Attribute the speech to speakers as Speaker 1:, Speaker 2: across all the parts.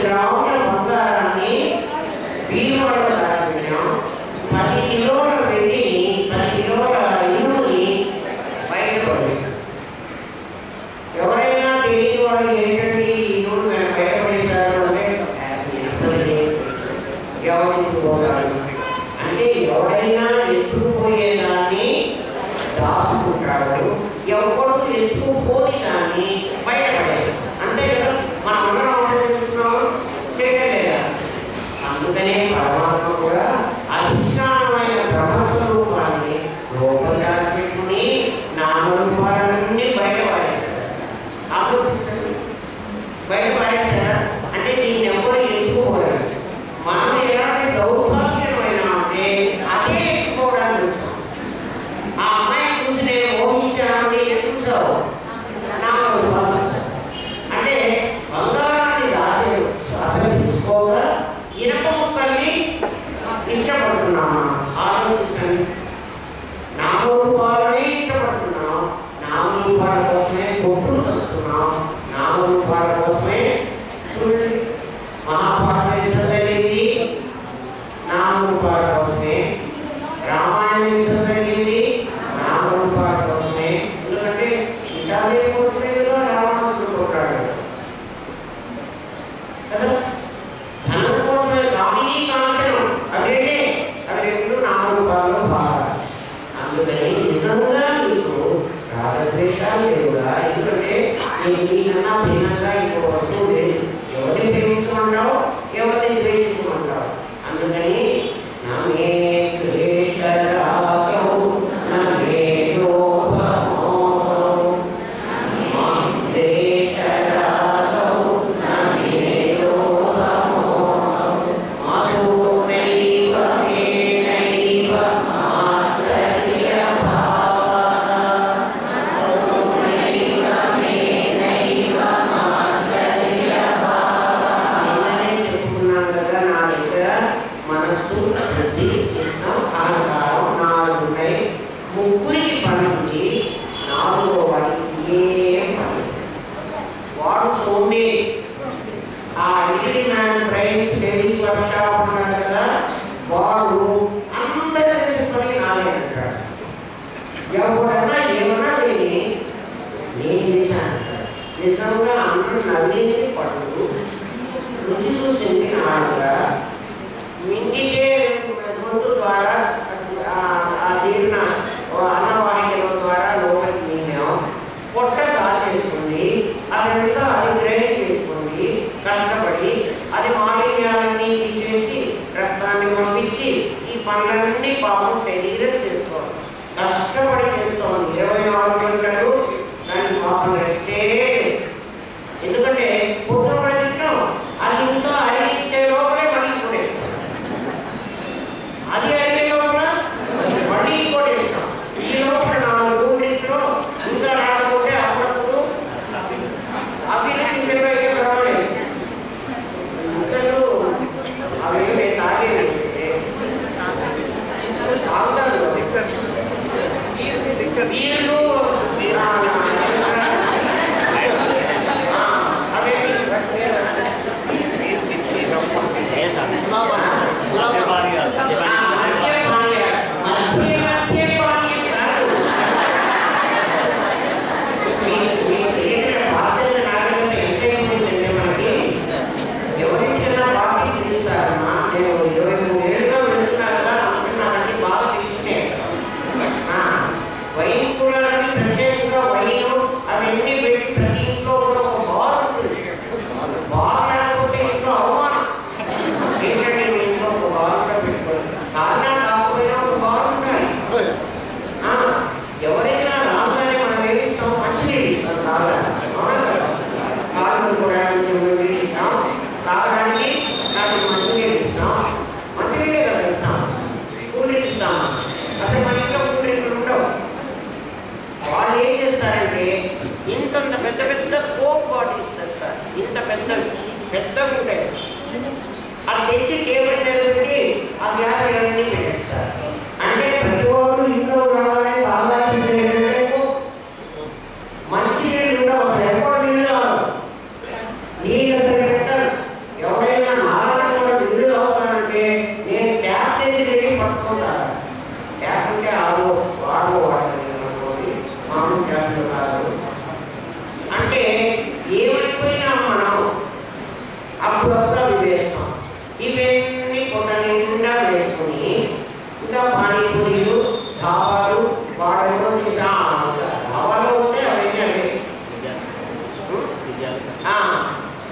Speaker 1: గ్రాముల బంగారాన్ని వీరువలో దాచిపెట్టాం. 10 కిలోల వెండిని 10 కిలోల ఇనుముని బయట పడేస్తాం. ఎవరైనా తెలియని వాళ్ళు ఏంటంటే ఈ ఇనుము బయటపడేశారు అంటే ఎవరికి పోతారు అంటే ఎవరైనా ఎత్తుకుపోయేదాన్ని దాచుకుంటాడు, ఎవరు ఎత్తుకుపోని దాన్ని బయటపడేస్తాడు. అంతే కదా, మనం అందరం ఆలోచిస్తున్నాం చేయలేదా? అందుకనే పరమాత్మ కూడా అధిష్టానమైన బ్రహ్మస్వరూపాన్ని లోపల దాచిపెట్టుకుని నామరూపాలన్నీ బయటపడేస్తాడు. ఆలోచించండి, బయటపడేస్తాడా అంటే దీన్ని ఎవరు ఎత్తుకుపోయారు. మనం ఎలాంటి దౌర్భాగ్యమైన అంటే అదే ఎత్తుకోవడానికి వచ్చాం. ఆ అమ్మాయిని చూసి నేను మోహించానంటే చూసావు నామరూపాలు అంటే బంగారాన్ని దాచేయడం అసలు తీసుకోగా ఇనప ముక్కల్ని ఇష్టపడుతున్నామా? ఆలోచించండి. నామరూపాలనే ఇష్టపడుతున్నాం, నామరూపాల కోసమే కొట్టులు వస్తున్నాం, నామరూపాల కోసమే మహాభారతం యుద్ధం జరిగింది నామరూపాల కోసమే, రామాయణ యుద్ధం జరిగింది నామరూపాల కోసమే. ఎందుకంటే విషాదే కోసమే కదా రావణాసురుడు కొట్టాడు కదా, ధనం కోసమే. కామినీ కాంక్షణం అవేంటే అవి రెండు నామరూపాల్లో భాగాలు. అందుకని నిజంగా నీకు రాగద్వేషాలు లేవుగా, ఎందుకంటే నీకు నీకన్నా భిన్నంగా ఇంకో వస్తువు లేదు. ఎవరిని ప్రేమించమంటావు, ఎవరిని ద్వేషించమంటావు? అందుకని నమే ద్వేషరాగౌ నమే లోభమోహౌ ద్వేషరాగౌ నమే లోభమోహౌ మధునైవ మేనైవ మనస్సు, బుద్ధి, చిత్తం, అహంకారం 4 ఉన్నాయి. ముగ్గురికి పని ఉంది, 4వ వాడికి ఏం పని. వాడు సోమే ఆ engineering man brains టెలిస్ work shop ఉన్నాడు కదా, వాడు అందరూ చేసే పని నాదే అంటాడు. ఎవడన్నా ఏమన్నా చేయని నేను చేశాను. నిజంగా అందరూ నవ్వేది పడు, రుచి చూసింది నాడుగా. మింగితే గొంతు ద్వారా ఆ జీర్ణ అన్నవాహికల ద్వారా లోపలికి మింగాం. పొట్ట కాచేసుకుంది, అదంతా అది గ్రైండ్ చేసుకుంది కష్టపడి. అది మాలిన్యాలన్నీ తీసేసి రక్తాన్ని పంపించి ఈ పనులన్నీ పాపం శరీరం చేసుకోవాలి, కష్టపడి చేసుకోవాలి. 24 గంటలు దానికి పాపం రెస్టే. ఎందుకంటే పొద్దున పడినాం అది ఇంట్లో అరిగించే లోపలే మళ్ళీ కొట్టేస్తాం, అది అరిగే లోపల మళ్ళీ కొట్టేస్తాం. ఈ లోపల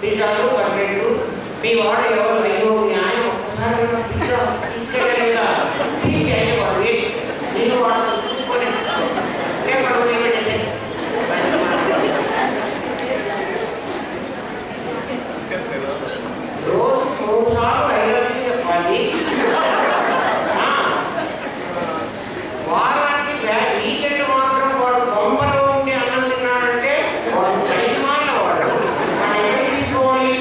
Speaker 1: పిజ్జాలు కట్లెట్లు మీ వాడు ఎవరు అయ్యో మీ ఆయన ఒక్కసారి పిజ్జా తీసుకెళ్ళాలి కదా తీసి అయితే వాడు వేస్ట్ నేను వాడు చూసుకొని పేపర్ పెట్టేసే రోజు 3 సార్లు ఐదు చెప్పాలి. వారానికి వీకెండ్ మాత్రం వాడు బొమ్మలో ఉండి అన్నం తిన్నాడంటే వాడు చైతన్యమైన వాడు వాడు ఎక్కడ తీసుకోవాలి.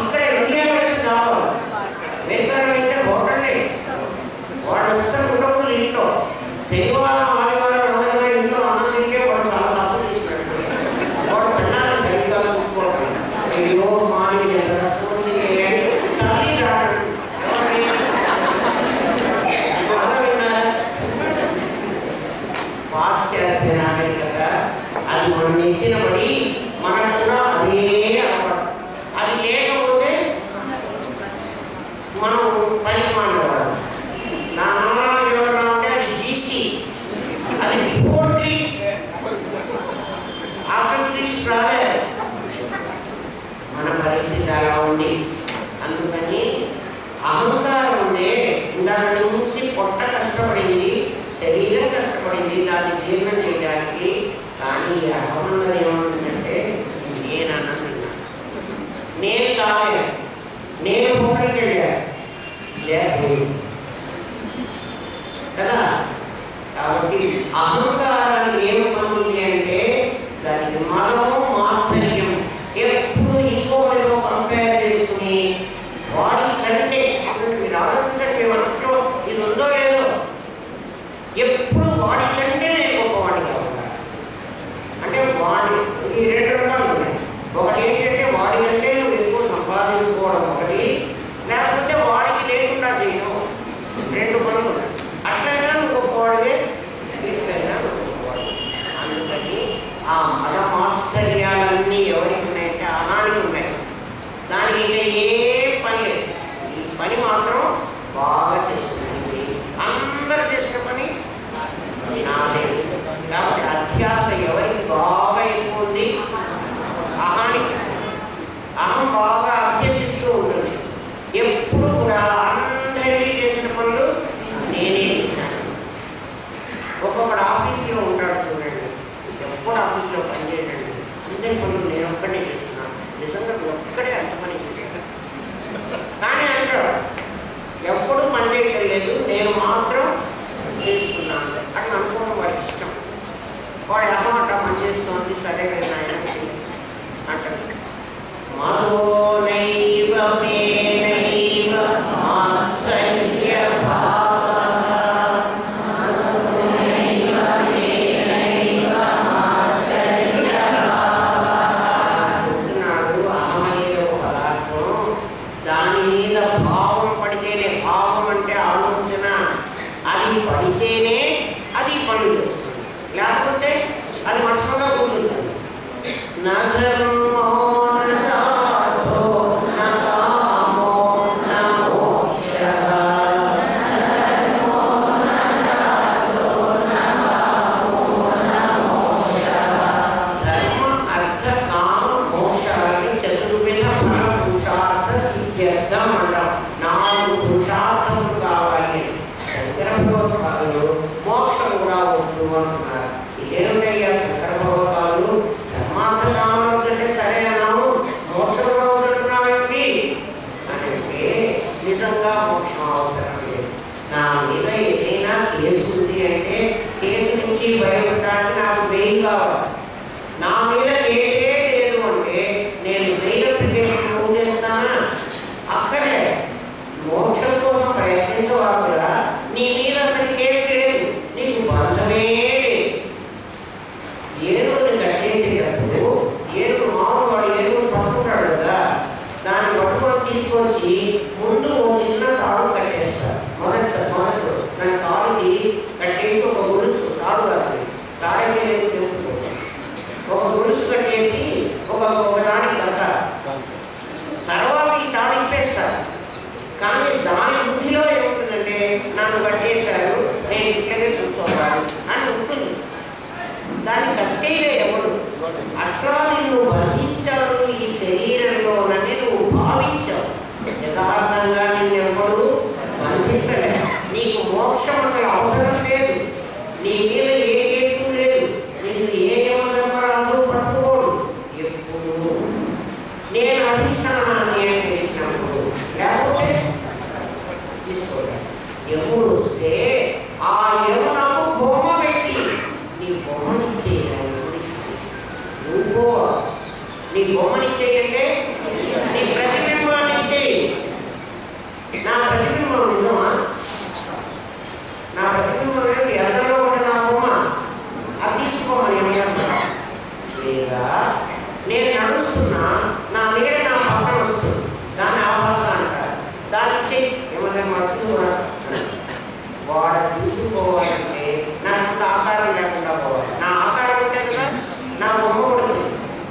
Speaker 1: ఇక్కడ ఇండియాలో అయితే కావాలి, అమెరికాలో అయితే హోటల్లే. వాడు అస్సలు ఉండకూడదు ఇంట్లో. శనివారం ఆదివారం ఎవరైనా ఇంట్లో అన్నం తింటే వాడు చాలా తప్పు తీసుకున్నాడు. వాడు పిల్లల్ని సరిగ్గా చూసుకోవాలి. అయ్యో మాని తల్లి రాడు పాశ్చాత్య నాగరికత అది మనం ఎత్తినబడి మనకు కూడా అదే అలవాటు. అది లేకపోతే మనం పనికి మాట్లాడాలి. నా నాన్న ఎవరు అంటే అది బీసీ, అది బిఫోర్ క్రీస్ట్, ఆఫ్టర్ క్రీస్ట్ రాలేదు. మన పరిస్థితి అలా ఉంది. అందుకని అహంకారం ఉండే దాని నుంచి పొట్ట కష్టపడింది, శరీరం కష్టపడింది దాన్ని జీర్ణం చేయడానికి. కానీ ఈ అహంకారం ఏమంటుందంటే నేను అన్నం తిన్నా, నేను తాగా, నేను హోటల్కి వెళ్ళా లేకపోయింది కదా. కాబట్టి అహంకారానికి ఏమవుతుంది అంటే దానికి మనము మాత్సర్యం ఎప్పుడు ఇంకోటిలో కంపేర్ చేసుకుని వాడి కంటే మీరు ఆలోచించండి. మీ మనసులో ఇది ఉందో లేదో, ఎప్పుడు వాడి కంటే నేను గొప్పవాడి కావాలి అంటే వాడి ఈ 2 రకాలు ఉన్నాయి. ఒకటి ఏంటంటే వాడి కంటే నువ్వు ఎక్కువ సంపాదించుకోవడం ఒకటి, లేకపోతే వాడికి లేకుండా చేయడం. 2 పనులు ఉన్నాయి. అట్లయినా నువ్వు గొప్పవాడివే, ఇట్లయినా నువ్వు గొప్పవాడు. అందుకని ఆ మత మాత్సర్యాలన్నీ ఎవరికి ఉన్నాయంటే అనానికి ఉన్నాయి. దానికి ఇంకా ఏ పని లేదు. ఈ పని మాత్రం బాగా చేసుకుంటుంది. అందరూ చేసిన పని నాదే. కాబట్టి అధ్యాస ఎవరికి బాగా ఎక్కువ ఉంది? అహానికి. అహం బాగా అభ్యసిస్తూ ఉంటుంది. ఎప్పుడు కూడా అందరికీ చేసిన పనులు నేనే చేశాను. ఒక్కొక్కడు ఆఫీస్లో ఉంటాడు చూడండి, ఎప్పుడు ఆఫీస్లో పనిచేయండి, అందరి పనులు నేను ఒక్కడే చేస్తున్నాను. నిజంగా ఒక్కడే అంత పని చేశాను. కానీ అంటాడు ఎప్పుడు పని చేయటం లేదు, నేను మాత్రం చేసుకున్నాను అని అనుకోవడం వాడికి ఇష్టం. వాడు అహం అట్లా పని చేస్తోంది, సరే నేను ఆయన అంటాడు. మనోనైవ మేనైవ మాత్సర్య దాని మీద భావం పడితేనే, భావం అంటే ఆలోచన, అది పడితేనే అది పని చేస్తుంది, లేకపోతే అది మనసుగా కూర్చుంటుంది. మోక్షం కూడా వద్దు అంటున్నారు. ఇదేమిటయ్యా శంకర భగవతాలు ధర్మార్థ కామం కంటే సరే అన్నాము, మోక్షం కూడా వద్దంటున్నావేంటి అంటే నిజంగా మోక్షం అవసరం లేదు. నా మీద ఏదైనా కేసు ఉంది అంటే కేసు నుంచి బయటపడడానికి నాకు బెయిల్ కావాలి. నా మీద కేసే లేదు అంటే నేను బెయిల్ అప్లికేషన్ మూవ్ చేస్తానా? అక్కడే మోక్షం కోసం ప్రయత్నించవాళ్ళ నీ మీద అసలు కేసు లేదు, నీకు బంధమే లేదు. ఏనుగుని కట్టేసేటప్పుడు ఏనుగు మామూలు వాడు ఏనుగుని పట్టుకుంటాడు కదా, దాన్ని పట్టుకొని తీసుకొచ్చి ముందు ఓ చిన్న తాడు కట్టేస్తారు. మొదటి దాని తాడుకి కట్టేసి ఒక గొలుసు తాడు కాదు, తాడైతే ఒక గొలుసు కట్టేసి బొమ్మని చేయంటే నీ ప్రతిబింబాన్ని చేయి. నా ప్రతిబింబం నిజమా? నా ప్రతిబింబం ఏంటి? అర్థంలో ఉంటే నా బొమ్మ అది తీసుకోమని ఏమంటారు? లేదా నేను నడుస్తున్నా, నా నీడ నా పక్కన వస్తుంది, దాన్ని ఆవాస అంటారు. దాన్ని చెయ్యి ఏమన్నా మర్చుకున్నా వాడు తీసుకోవాలంటే నాకు ఆకారం లేకుండా పోవాలి. నా ఆకారం ఉంటే కదా నా బొమ్మ ఉంటుంది.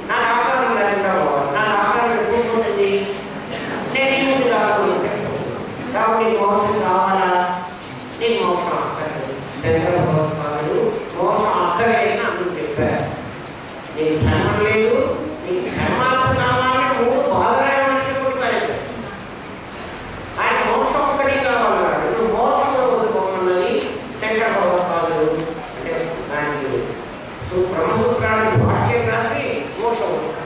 Speaker 1: నాకు ఆకారం లేకుండా పోవాలి. నాకు ఆకారం ఎప్పుడు ఉంటుంది? నేను ఈ ముందు కాకుండా కాబట్టి మోక్షం కావాలా? నీకు మోక్షం అక్కర్లేదు. చంద్రబాబు మోక్షం అక్కర్లేదని అందుకు చెప్పారు. నీకు ధర్మం లేదు, నీకు ధర్మార్థ కావాలని 3 బాధరాయ మనిషి కొట్టి పారేశారు. ఆయన మోక్షం ఒక్కటి కావాలన్నాడు. నువ్వు మోక్షంలో వదులుకోమన్నది శంకర భగవత్పాదులు అంటే దానికి బ్రహ్మసూత్రాన్ని భాష్యం రాసి మోక్షం వదులుకున్నాడు.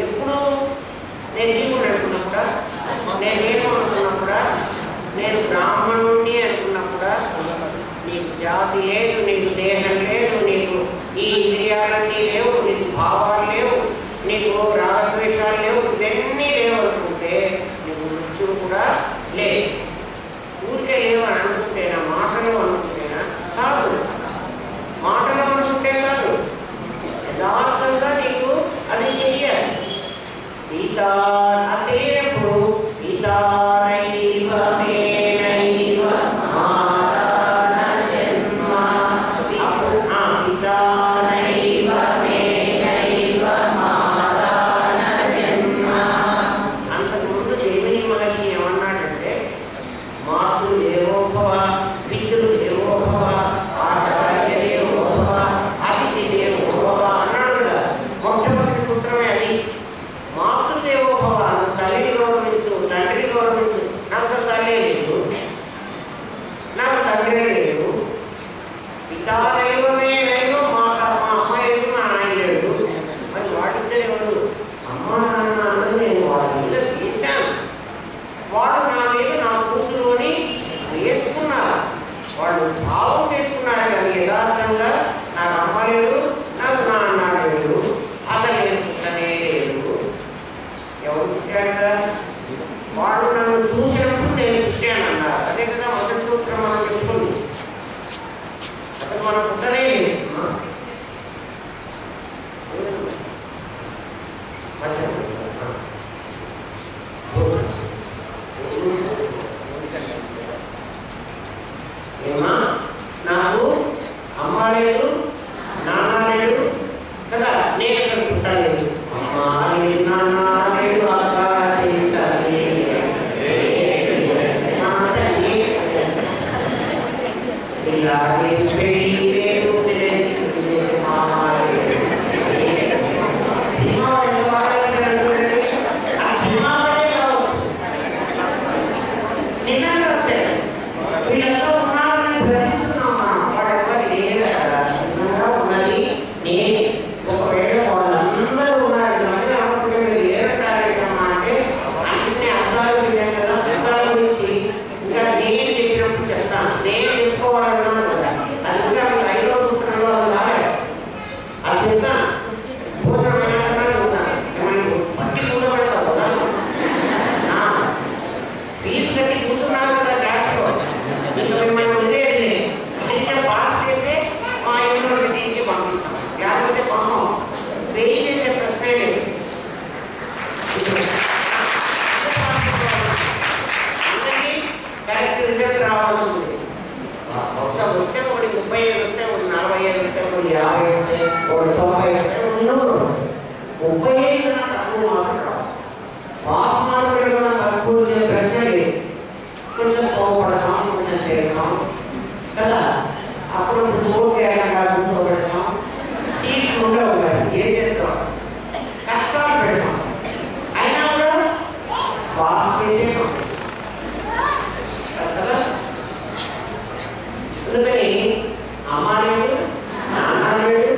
Speaker 1: ఎప్పుడు నేను జీవుడు అనుకున్నప్పుడా, నేనేమో అనుకున్నప్పుడా, నేను బ్రాహ్మణుణ్ణి అనుకున్నప్పుడా, నీకు జాతి లేదు, నీకు దేహం లేదు, నీకు ఈ ఇంద్రియాలన్నీ లేవు, నీకు భావాలు లేవు, నీకు రాగద్వేషాలు లేవు, ఇవన్నీ లేవు అనుకుంటే నీకు మృత్యువు కూడా లేదు. ఊరికే లేవు అని అనుకుంటేనా? మాటలు అనుకుంటేనా? కాదు. మాటలు అనుకుంటే కాదు, యథార్థంగా నీకు అది తెలియాలి. గీతా అది తెలియనప్పుడు గీతానైవ మేనైవ మాతాన జన్మ గీతానైవ మేనైవ మాతాన జన్మ. అంతకుముందు జైమిని మహర్షి ఏమన్నాడంటే మాతృ దేవోభవ, పితృ దేవోభవ, ఆచార్య దేవోభవ, అతిథి దేవోభవ అన్నాడు కదా. మొట్టమొదటి సూత్రమే అది. మాతృదేవోభవ, తల్లిని గౌరవించు, తండ్రిని గౌరవించు. నాకు అసలు తల్లి లేదు, నాకు తండ్రి లేదు. పితా దైవమే లేదు, మా అమ్మ లేదు, మా ఆయన లేడు. మరి వాడితే ఎవరు? అమ్మ నాన్న అన్నది నేను వాడి మీద వేశాను. వాడు నా మీద నా కూతురు అని వేసుకున్నారు. వాళ్ళు భావం చేసుకున్నారు కానీ యథార్థంగా నాకు అమ్మ లేదు, నాకు నాన్న లేదు, అసలు నేను పుట్టనే లేదు. ఎవరు పుట్టాడ? వాడు నన్ను చూసినప్పుడు నేను పుట్టానన్నారు. అదే కదా మొదటి సూత్రం మనం చెప్తుంది. అసలు మనం పుట్టనే లేదు. ఏమా నాకు అమ్మ లేదు, నాన్న లేడు కదా, నేను అసలు పుట్టలేదు. అమ్మ లేదు, నాన్న లేడు, అక్క చెయ్యి 35 తక్కువ మార్కులు రావు. పాస్ మార్కులు తక్కువ వచ్చే ప్రశ్న లేదు. కొంచెం కోపడతాం, కొంచెం తిడతాం కదా, అప్పుడు కూర్చోబెడతాం, సీట్లు ఉండవు కదా, ఏం చేస్తాం, కష్టాలు పెడతాం, అయినా కూడా పాస్ చేసే కదా. అందుకని అమ్మ లేదు, నాన్న లేడు,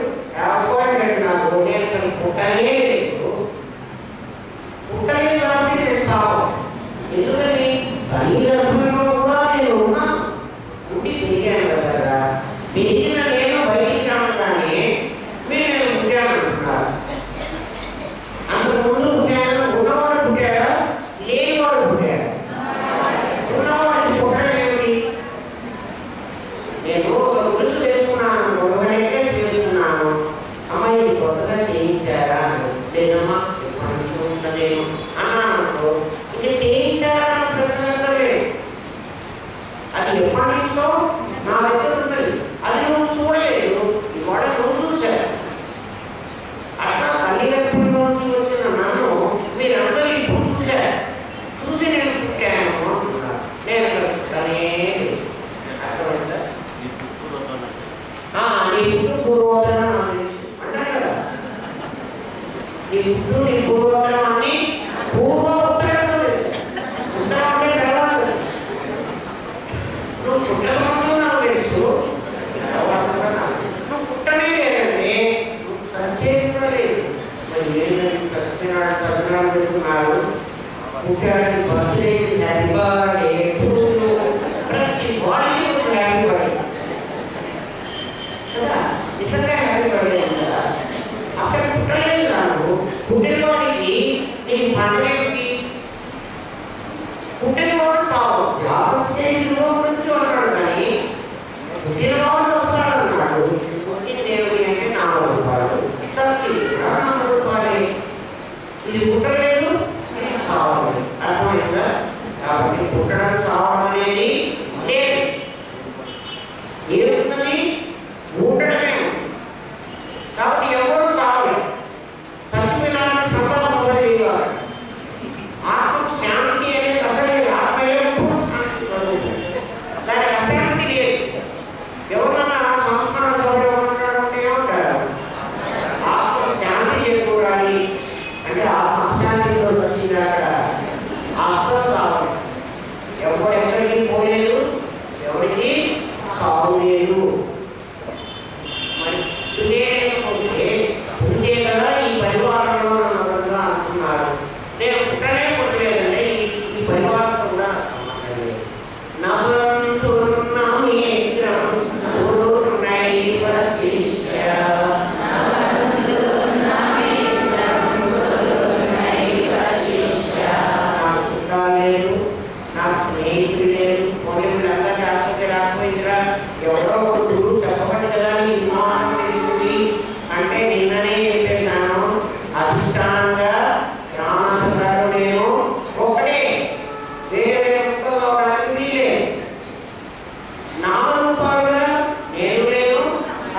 Speaker 1: ఎవరు నాకు నేను పుట్టనే లేదు. పుట్టలేదు కాబట్టి నేను చావు. ఎందుకని తల్లిదండ్రులలో కూడా నేను ఉన్నా, ఉండి పెరిగాను కదా. పెరిగిన నేను బయటికి రాను, కానీ మీరు నేను పుట్టాను అంటున్నారు. అంతకు ముందు పుట్టాను, ఉన్నవాడు పుట్టాడా, లేనివాడు పుట్టాడా? ఉన్నవాడికి పుట్టడం ఏమిటి? నేను ఒక గురుసు వేసుకున్నాను, ఒక నెక్లెస్ వేసుకున్నాను, అమ్మాయి కొత్తగా చేయించారా? లేదమ్మా ఎప్పటి నుంచి ఉండలేదు అన్నాను అనుకో, ఇది చేయించారా ప్రశ్న లేదు. అది ఎప్పటి నుంచో నా దగ్గర ఉన్నది, అది నువ్వు చూడలేదు, ఇవాళ నువ్వు చూశారు. అట్లా తల్లిదండ్రుల్లోంచి వచ్చిన నన్ను మీరందరూ ఇప్పుడు చూశారు, చూసి నేను పుట్టాను అంటున్నారు. నేను అసలు పుట్టనే అర్థమైందా? నీ పుట్టు పూర్వోత్తరం నాకు తెలుసు అంటారు కదా, నీ పుట్టు నీ పూర్వోత్తరం అని పూర్వోత్తరంలో తెలుసు. ఉత్తరం అంటే తర్వాత, నువ్వు పుట్టక ముందు నాకు తెలుసు, తర్వాత నువ్వు పుట్టనే లేదండి, నువ్వు చచ్చేది కూడా లేదు. మరి ఏంటంటే చచ్చిపోయినాడు తల్లినాడు పెడుతున్నారు, పుట్టాడని బర్త్డే హ్యాపీ బర్త్డే ప్రతి వాడికి వచ్చి హ్యాపీ బర్త్డే కదా. నిజంగా హ్యాపీ బర్త్డే కదా. అసలు పుట్టలేదు కాదు, పుట్టినవాడికి నీకు పండుగకి పుట్టినవాడు చావు జాగ్రత్తలో గురించి అన్నాడు, కానీ పుట్టినవాడు వస్తాడు అన్నాడు. పుట్టిన దేవుడి అంటే 4 రూపాయలు, చచ్చింది కూడా 4 రూపాయలే. ఇది పుట్టలేదు, ఇది చావాలి. అర్థమైందా? కాబట్టి పుట్టడం చావడం అనేది లేదు. ఏమున్నది? ఉండడమే. కాబట్టి ఎవరు చావలేదు. చచ్చిపోయిన సందర్భంలో చేయాలి. ఆత్మ శాంతి అనేది అసలు ఆత్మ ఎప్పుడు శాంతి కలుగుతుంది, దానికి అశాంతి లేదు. ఎవరన్నా సంస్మరణ సభలో ఉంటాడంటే ఏమంటారు? ఆత్మ శాంతి చేకూరాలి అంటే ఆత్మ అశాంతిలో వచ్చిందాక అస్సలు కావాలి. ఎవరు ఎక్కడికి పోలేదు, ఎవరికి చావు లేదు. మరి ఉంటే కదా ఈ పరివారంలో నమ్మకంగా అంటున్నారు. నేను పుట్టలేదంటే ఈ పరివారంతో కూడా సంబంధం లేదు. నాకు చుట్టాలు లేదు, నాకు స్నేహితులు లేదు, పోలీసులు అందరూ రాకపోతే రాకపోయిందిరా, ఎవరో ఒక గురువు చెప్పబడి కదా నీ విమానం తెలుస్తుంది అంటే నిన్ననే చెప్పేశాను. అధిష్టానంగా రామానందరావు నేను ఒకటే, వేరే వేరే ముక్కలు అవడానికి వీలే. నామరూపాలుగా నేను లేదు,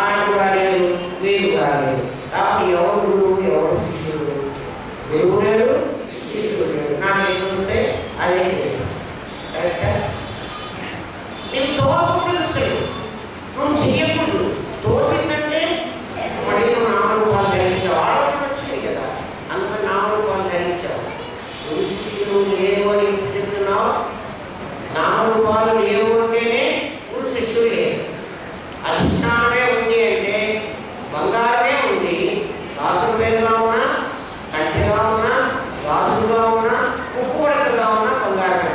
Speaker 1: ఆయనగా లేదు, వీరు కాలేదు. కాబట్టి ఎవరు గురువు, ఎవరు శిష్యుడు? గురువు లేడు, శిష్యుడు లేడు. నాకేం చూస్తే అదే చేయాలి. కరెక్టా? నేను తోచుకుంటుంది సరే, నువ్వు చెయ్యకూడదు. తోచిందంటే మళ్ళీ నువ్వు నామరూపాలు ధరించావు, ఆలోచన వచ్చింది కదా, అంత నామరూపాలు ధరించావు. నువ్వు శిష్యులు లేవు అని చెప్తున్నావు. నామరూపాలు లేవు అంటేనే నువ్వు శిష్యుడు లేదు. అధిష్టానమే ఉంది అంటే బంగారమే ఉంది. గాజుల పేరుగా ఉన్నా, కంటిగా ఉన్నా, గాజులుగా ఉన్నా, ఉప్పు పడకగా ఉన్నా బంగారమే.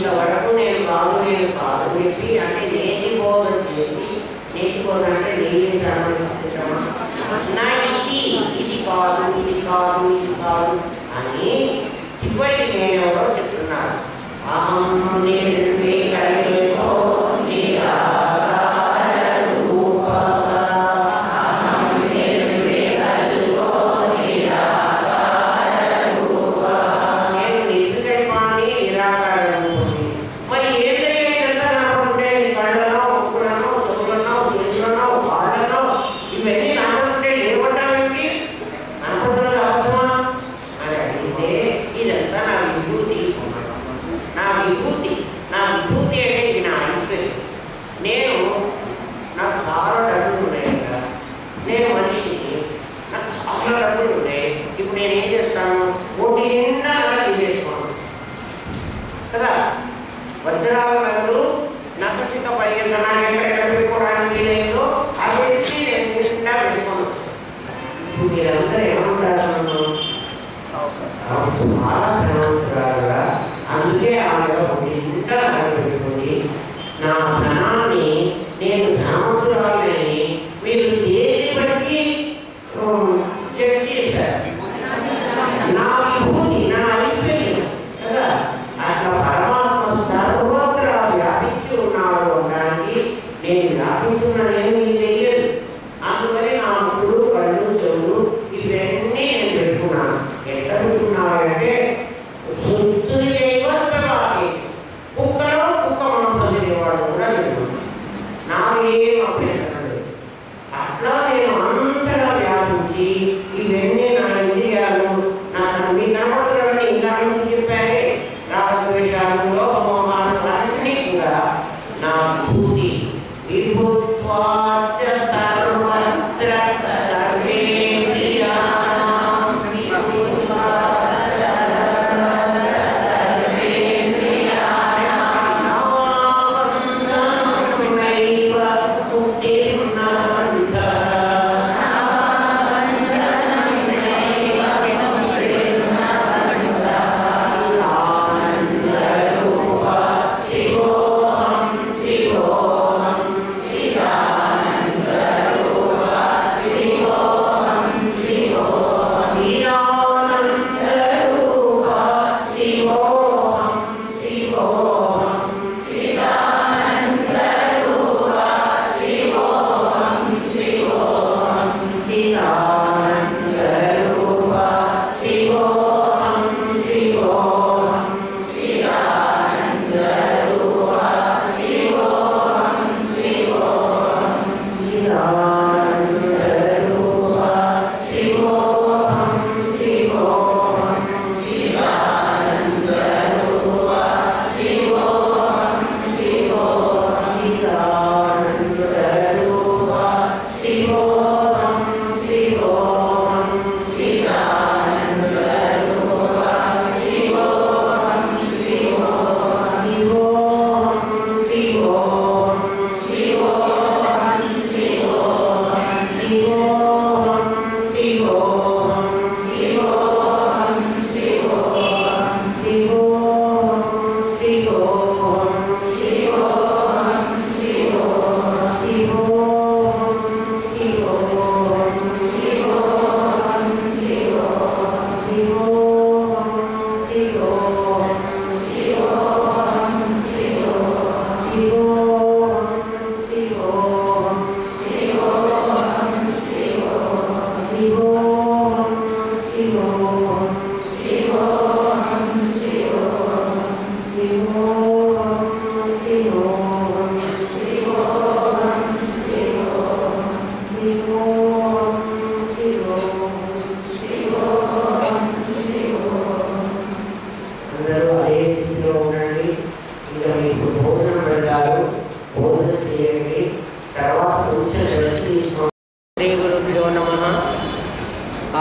Speaker 1: ఇంతవరకు నేను కాదు అని చెప్పి అంటే నేతి బోధన చేసి, నేతి బోధన అంటే నేను నా ఇది కాదు ఇది కాదు ఇది కాదు అని చివరికి నేను ఎవరో చెప్తున్నాను. అహం నిర్వికల్పో వజ్రాల నగలు నకసిక పర్యటన ఎక్కడెక్కడ పెట్టుకోవడానికి లేదో అవి నేను నిండా వేసుకొని వచ్చాను. మీరందరూ ఏమంటారు? చాలా ధనవంతురాలుగా, అందుకే ఆమె నిండా నగలు పెట్టుకొని నా ధనాన్ని నేను ధనవంతురాలని మీరు దేని బట్టి చెక్ చేశారు. నా విభూతి, నా ఐశ్వర్యం కదా, అట్లా పరమాత్మ సర్వత్రా వ్యాపించి ఉన్నాడు అనడానికి నేను వ్యాపించున్నానేమి మీకు తెలియదు. అందుకని నా ముక్కులు, కళ్ళు, చెవులు ఇవన్నీ నేను పెట్టుకున్నాను. ఎట్లా పెట్టుకున్నానంటే కుక్కలో కుక్క మాంసం తినేవాడు కూడా పెట్టుకున్నాను. నాకేం అభ్యంతరం లేదు. అట్లా నేను అంతగా వ్యాపించి ఇవన్నీ నా ఇంద్రియాలు నా మీ కనబడుతున్నవన్నీ ఇంకా నుంచి చెప్పారే, రాగద్వేషాలు, లోపమోహాలు అన్నీ కూడా నా విభూతి. విభూత్వాచ సర్వత్ర సర్వేంద్రియాణాం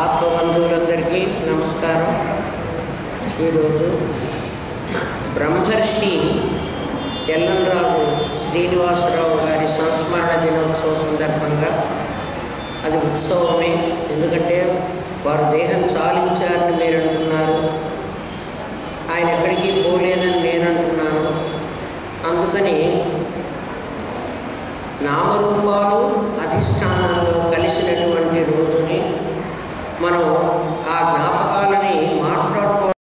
Speaker 1: ఆత్మబంధువులందరికీ నమస్కారం. ఈరోజు బ్రహ్మర్షి ఎల్లంరాజు శ్రీనివాసరావు గారి సంస్మరణ దినోత్సవం సందర్భంగా అది ఉత్సవమే. ఎందుకంటే వారు దేహం చాలించారని మీరు అంటున్నారు, ఆయన ఎక్కడికి పోలేదని నేను అంటున్నాను. నామరూపాలు అధిష్టానంగా